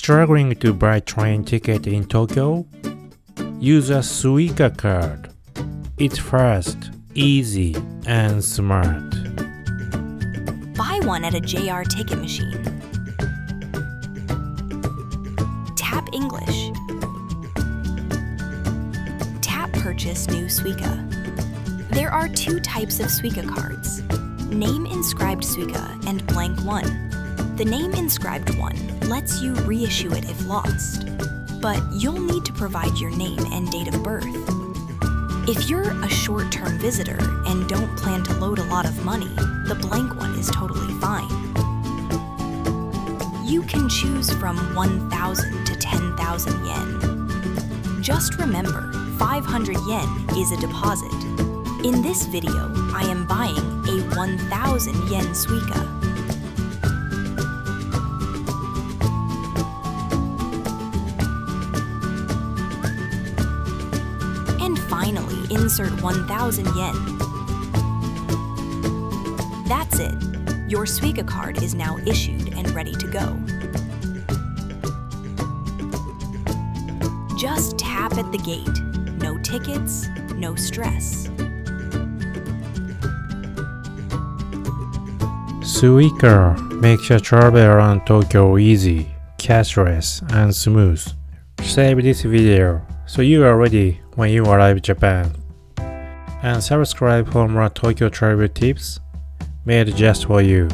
Struggling to buy train ticket in Tokyo? Use a Suica card. It's fast, easy, and smart. Buy one at a JR ticket machine. Tap English. Tap Purchase New Suica. There are two types of Suica cards, name inscribed Suica and blank one. The name inscribed one lets you reissue it if lost, but you'll need to provide your name and date of birth. If you're a short-term visitor and don't plan to load a lot of money, the blank one is totally fine. You can choose from 1,000 to 10,000 yen. Just remember, 500 yen is a deposit. In this video, I am buying a 1,000 yen Suica. And finally, insert 1,000 yen. That's it. Your Suica card is now issued and ready to go. Just tap at the gate. No tickets, no stress. Suica makes your travel around Tokyo easy, cashless, and smooth. Save this video so you are ready when you arrive Japan. And subscribe for more Tokyo travel tips made just for you.